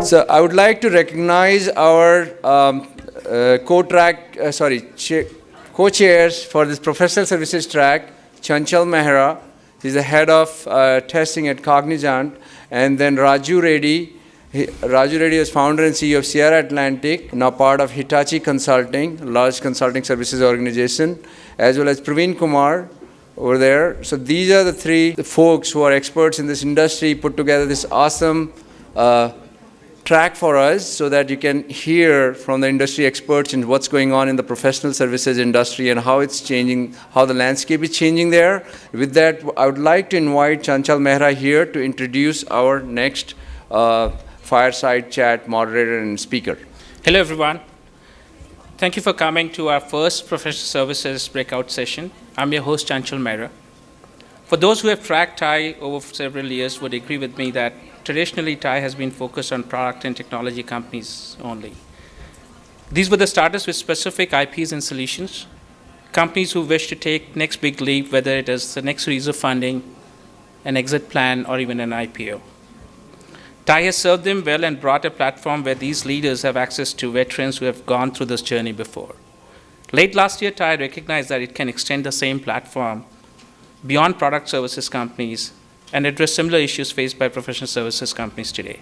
So I would like to recognize our co-chairs for this professional services track, Chanchal Mehra. He's the head of testing at Cognizant. And then Raju Reddy. Raju Reddy is founder and CEO of Sierra Atlantic, now part of Hitachi Consulting, a large consulting services organization, as well as Praveen Kumar over there. So these are the three folks who are experts in this industry, put together this awesome track for us so that you can hear from the industry experts in what's going on in the professional services industry and how it's changing, how the landscape is changing there. With that, I would like to invite Chanchal Mehra here to introduce our next fireside chat moderator and speaker. Hello, everyone. Thank you for coming to our first professional services breakout session. I'm your host, Chanchal Mehra. For those who have tracked TIE over several years would agree with me that traditionally TIE has been focused on product and technology companies only. These were the starters with specific IPs and solutions, companies who wish to take next big leap, whether it is the next series of funding, an exit plan, or even an IPO. TIE has served them well and brought a platform where these leaders have access to veterans who have gone through this journey before. Late last year, TIE recognized that it can extend the same platform beyond product services companies and address similar issues faced by professional services companies today.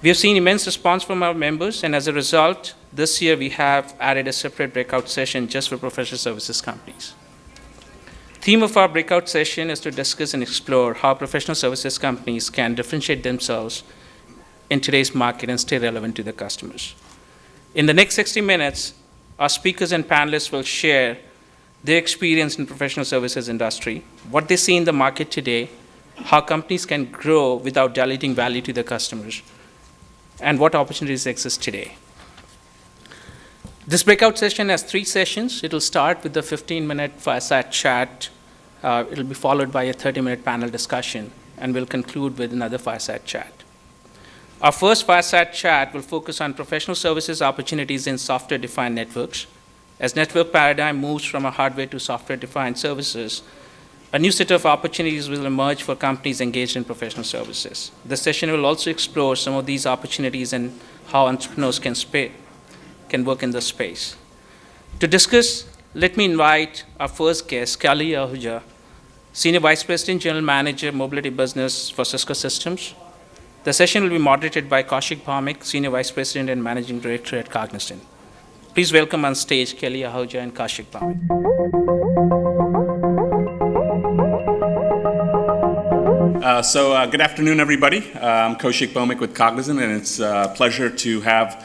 We have seen immense response from our members, and as a result, this year we have added a separate breakout session just for professional services companies. Theme of our breakout session is to discuss and explore how professional services companies can differentiate themselves in today's market and stay relevant to their customers. In the next 60 minutes, our speakers and panelists will share their experience in professional services industry, what they see in the market today, how companies can grow without diluting value to their customers, and what opportunities exist today. This breakout session has 3 sessions. It will start with the 15-minute fireside chat. It will be followed by a 30-minute panel discussion, and we'll conclude with another fireside chat. Our first fireside chat will focus on professional services opportunities in software-defined networks. As network paradigm moves from a hardware to software-defined services, a new set of opportunities will emerge for companies engaged in professional services. The session will also explore some of these opportunities and how entrepreneurs can work in this space. To discuss, let me invite our first guest, Kelly Ahuja, Senior Vice President, General Manager, Mobility Business for Cisco Systems. The session will be moderated by Kaushik Bhaumik, Senior Vice President and Managing Director at Cognizant. Please welcome on stage Kelly Ahuja and Kaushik Bhaumik. Good afternoon, everybody. I'm Kaushik Bhaumik with Cognizant, and it's a pleasure to have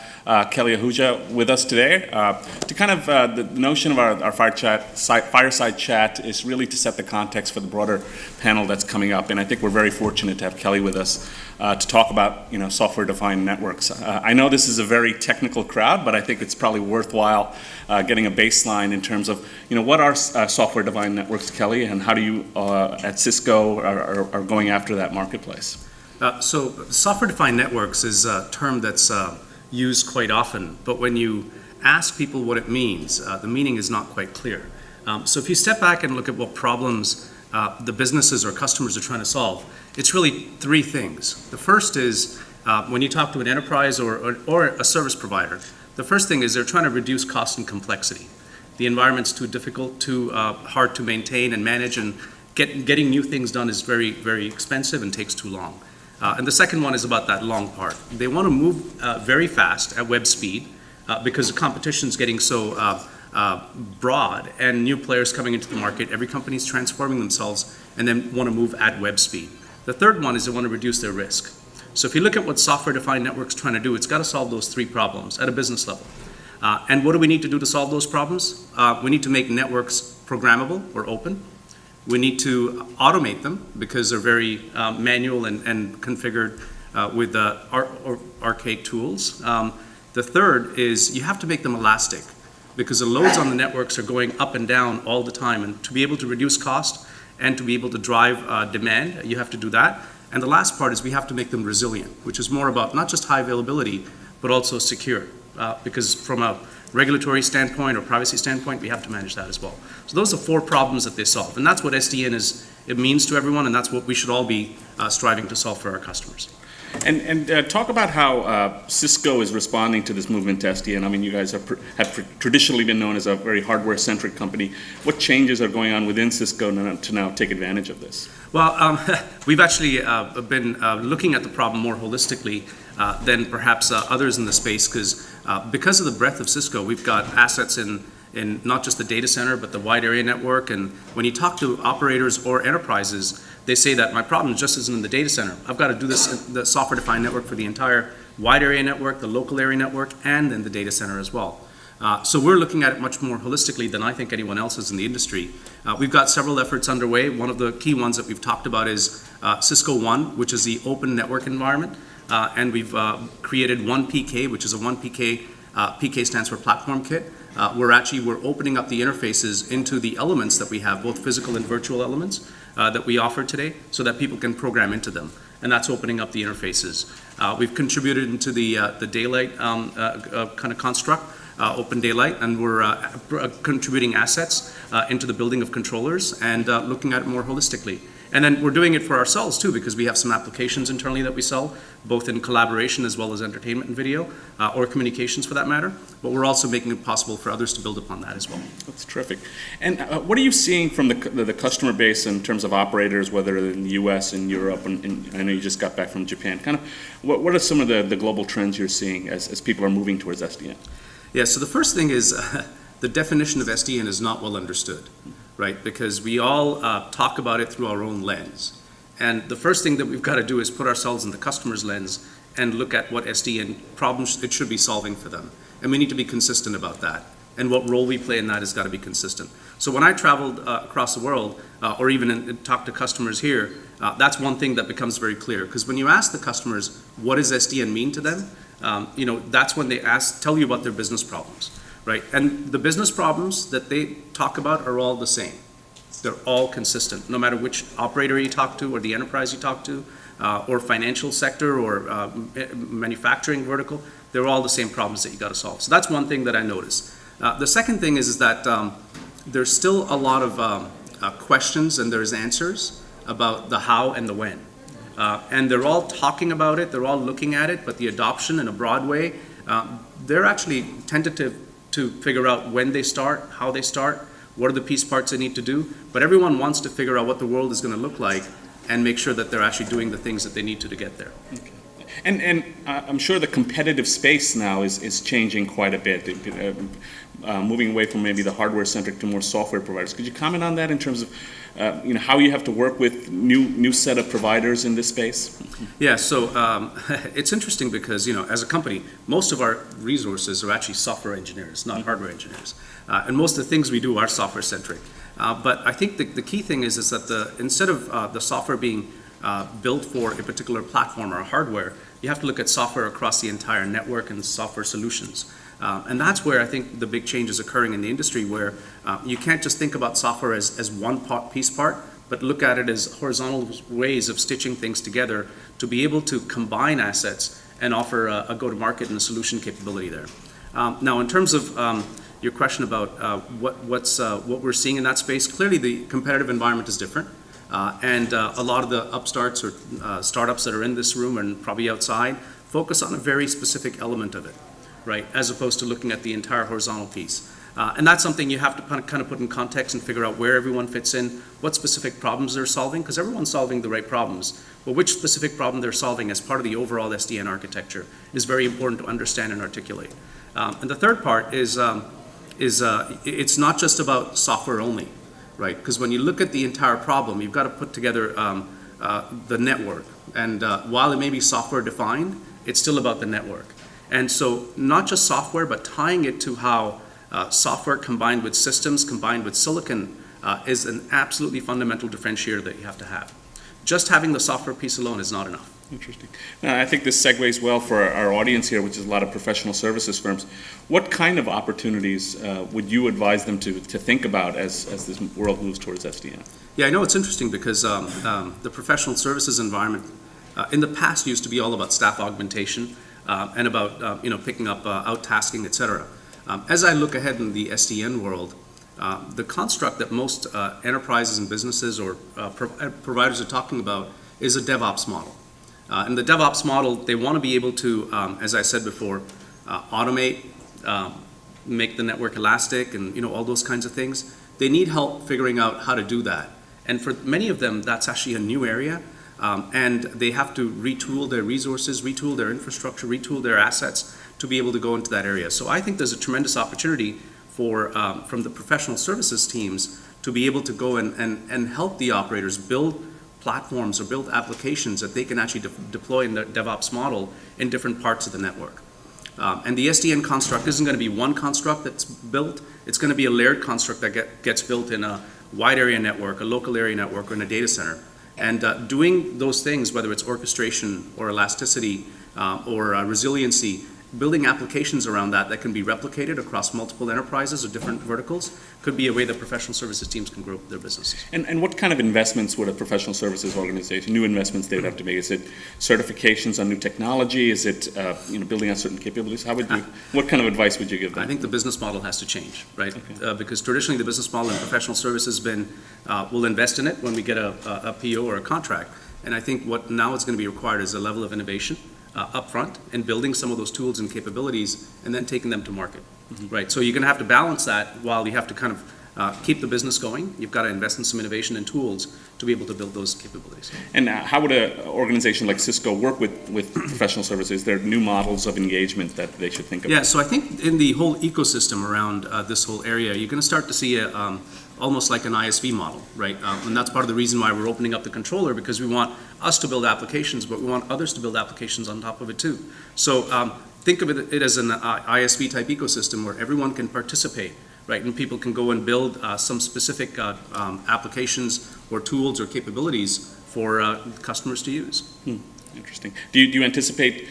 Kelly Ahuja with us today. The notion of our fireside chat is really to set the context for the broader panel that's coming up, and I think we're very fortunate to have Kelly with us to talk about software-defined networks. I know this is a very technical crowd, but I think it's probably worthwhile getting a baseline in terms of what are software-defined networks, Kelly, and how do you at Cisco are going after that marketplace? Software-defined networks is a term that's used quite often, but when you ask people what it means, the meaning is not quite clear. So if you step back and look at what problems the businesses or customers are trying to solve, it's really 3 things. The first is when you talk to an enterprise or a service provider, the first thing is they're trying to reduce cost and complexity. The environment's too difficult, too hard to maintain and manage, and getting new things done is very, very expensive and takes too long. And the second one is about that long part. They want to move very fast at web speed because the competition's getting so broad and new players coming into the market. Every company's transforming themselves and then want to move at web speed. The third one is they want to reduce their risk. So if you look at what software-defined networks trying to do, it's got to solve those 3 problems at a business level. And what do we need to do to solve those problems? We need to make networks programmable or open. We need to automate them because they're very manual and configured with archaic tools. The third is you have to make them elastic because the loads on the networks are going up and down all the time. And to be able to reduce cost and to be able to drive demand, you have to do that. And the last part is we have to make them resilient, which is more about not just high availability, but also secure. Because from a regulatory standpoint or privacy standpoint, we have to manage that as well. So those are 4 problems that they solve. And that's what SDN it means to everyone, and that's what we should all be striving to solve for our customers. And talk about how Cisco is responding to this movement to SDN. I mean, you guys have traditionally been known as a very hardware-centric company. What changes are going on within Cisco to now take advantage of this? Well, we've actually been looking at the problem more holistically than perhaps others in the space, because of the breadth of Cisco, we've got assets in not just the data center, but the wide area network. And when you talk to operators or enterprises, they say that my problem just isn't in the data center. I've got to do this, the software-defined network for the entire wide area network, the local area network, and in the data center as well. So we're looking at it much more holistically than I think anyone else is in the industry. We've got several efforts underway. One of the key ones that we've talked about is Cisco One, which is the open network environment. And we've created 1PK, which is a 1PK, PK stands for Platform Kit. We're opening up the interfaces into the elements that we have, both physical and virtual elements that we offer today, so that people can program into them. And that's opening up the interfaces. We've contributed into the daylight kind of construct, Open Daylight, and we're contributing assets into the building of controllers and looking at it more holistically. And then we're doing it for ourselves too, because we have some applications internally that we sell, both in collaboration as well as entertainment and video, or communications for that matter. But we're also making it possible for others to build upon that as well. That's terrific. And what are you seeing from the customer base in terms of operators, whether in the US and Europe, and I know you just got back from Japan. Kind of, what are some of the global trends you're seeing as people are moving towards SDN? Yeah, so the first thing is the definition of SDN is not well understood, right? Because we all talk about it through our own lens. And the first thing that we've got to do is put ourselves in the customer's lens and look at what SDN problems it should be solving for them. And we need to be consistent about that. And what role we play in that has got to be consistent. So when I traveled across the world, or even talk to customers here, that's one thing that becomes very clear. Because when you ask the customers, what does SDN mean to them? That's when they tell you about their business problems, right? And the business problems that they talk about are all the same. They're all consistent, no matter which operator you talk to or the enterprise you talk to, or financial sector or manufacturing vertical. They're all the same problems that you got to solve. So that's one thing that I notice. The second thing is that there's still a lot of questions and there's answers about the how and the when. And they're all talking about it, they're all looking at it, but the adoption in a broad way, they're actually tentative to figure out when they start, how they start, what are the piece parts they need to do. But everyone wants to figure out what the world is going to look like and make sure that they're actually doing the things that they need to get there. Okay. And I'm sure the competitive space now is changing quite a bit, moving away from maybe the hardware-centric to more software providers. Could you comment on that in terms of how you have to work with new set of providers in this space? Yeah, so it's interesting because as a company, most of our resources are actually software engineers, not hardware engineers, and most of the things we do are software-centric. But I think the key thing is that instead of the software being built for a particular platform or hardware, you have to look at software across the entire network and software solutions. And that's where I think the big change is occurring in the industry, where you can't just think about software as one piece part, but look at it as horizontal ways of stitching things together to be able to combine assets and offer a go-to-market and a solution capability there. Now, in terms of your question about what we're seeing in that space, clearly the competitive environment is different. And a lot of the upstarts or startups that are in this room and probably outside focus on a very specific element of it, right? As opposed to looking at the entire horizontal piece. And that's something you have to kind of put in context and figure out where everyone fits in, what specific problems they're solving, because everyone's solving the right problems. But which specific problem they're solving as part of the overall SDN architecture is very important to understand and articulate. And the third part is it's not just about software only. Right, because when you look at the entire problem, you've got to put together the network. And while it may be software defined, it's still about the network. And so not just software, but tying it to how software combined with systems, combined with silicon, is an absolutely fundamental differentiator that you have to have. Just having the software piece alone is not enough. Interesting. Now, I think this segues well for our audience here, which is a lot of professional services firms. What kind of opportunities would you advise them to think about as this world moves towards SDN? Yeah, I know it's interesting because the professional services environment in the past used to be all about staff augmentation and about picking up out-tasking, et cetera. As I look ahead in the SDN world, the construct that most enterprises and businesses or providers are talking about is a DevOps model. In the DevOps model, they want to be able to, as I said before, automate, make the network elastic, and all those kinds of things. They need help figuring out how to do that. And for many of them, that's actually a new area, and they have to retool their resources, retool their infrastructure, retool their assets to be able to go into that area. So I think there's a tremendous opportunity from the professional services teams to be able to go and help the operators build platforms or build applications that they can actually deploy in the DevOps model in different parts of the network. And the SDN construct isn't going to be one construct that's built. It's going to be a layered construct that gets built in a wide area network, a local area network, or in a data center. And doing those things, whether it's orchestration or elasticity or resiliency, building applications around that can be replicated across multiple enterprises or different verticals could be a way that professional services teams can grow their businesses. And what kind of investments would a professional services organization, new investments they would have to make? Is it certifications on new technology? Is it building out certain capabilities? What kind of advice would you give them? I think the business model has to change, right? Okay. Because traditionally the business model in professional services has been, we'll invest in it when we get a PO or a contract. And I think what now is going to be required is a level of innovation upfront and building some of those tools and capabilities and then taking them to market, right? So you're going to have to balance that while you have to kind of keep the business going. You've got to invest in some innovation and tools to be able to build those capabilities. And how would an organization like Cisco work with professional services? There are new models of engagement that they should think about. Yeah, so I think in the whole ecosystem around this whole area, you're going to start to see almost like an ISV model, right? And that's part of the reason why we're opening up the controller, because we want us to build applications, but we want others to build applications on top of it too. So think of it as an ISV type ecosystem where everyone can participate, right? And people can go and build some specific applications or tools or capabilities for customers to use. Interesting. Do you anticipate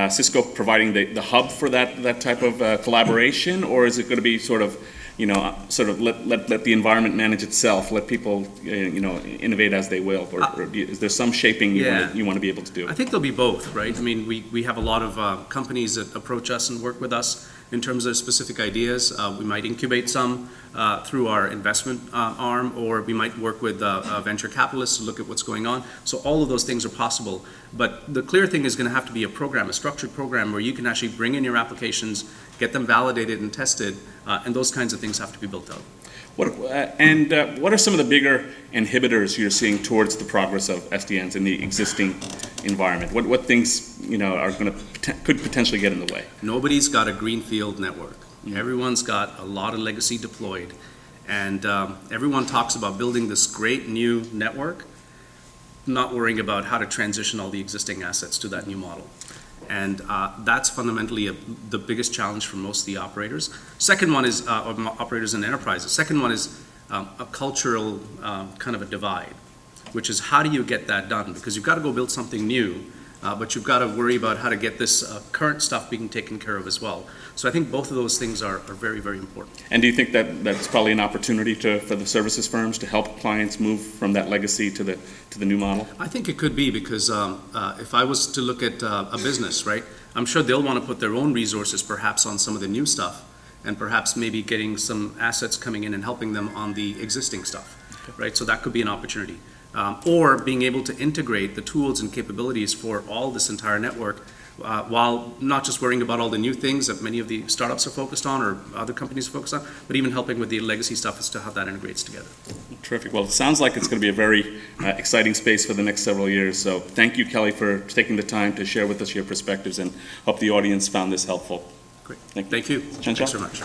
Cisco providing the hub for that type of collaboration, or is it going to be sort of let the environment manage itself, let people innovate as they will, or is there some shaping you want to be able to do? I think there'll be both, right? I mean, we have a lot of companies that approach us and work with us in terms of specific ideas. We might incubate some through our investment arm, or we might work with venture capitalists to look at what's going on. So all of those things are possible. But the clear thing is going to have to be a structured program where you can actually bring in your applications, get them validated and tested, and those kinds of things have to be built out. What are some of the bigger inhibitors you're seeing towards the progress of SDNs in the existing environment? What things could potentially get in the way? Nobody's got a greenfield network. Everyone's got a lot of legacy deployed, and everyone talks about building this great new network, not worrying about how to transition all the existing assets to that new model. And that's fundamentally the biggest challenge for most of the operators. Second one is operators and enterprises. Second one is a cultural kind of a divide, which is how do you get that done? Because you've got to go build something new, but you've got to worry about how to get this current stuff being taken care of as well. So I think both of those things are very, very important. And do you think that that's probably an opportunity for the services firms to help clients move from that legacy to the new model? I think it could be, because if I was to look at a business, right, I'm sure they'll want to put their own resources perhaps on some of the new stuff, and perhaps maybe getting some assets coming in and helping them on the existing stuff, right? So that could be an opportunity. Or being able to integrate the tools and capabilities for all this entire network, while not just worrying about all the new things that many of the startups are focused on or other companies are focused on, but even helping with the legacy stuff as to how that integrates together. Terrific. Well, it sounds like it's going to be a very exciting space for the next several years. So thank you, Kelly, for taking the time to share with us your perspectives, and hope the audience found this helpful. Great. Thank you. Thanks so much.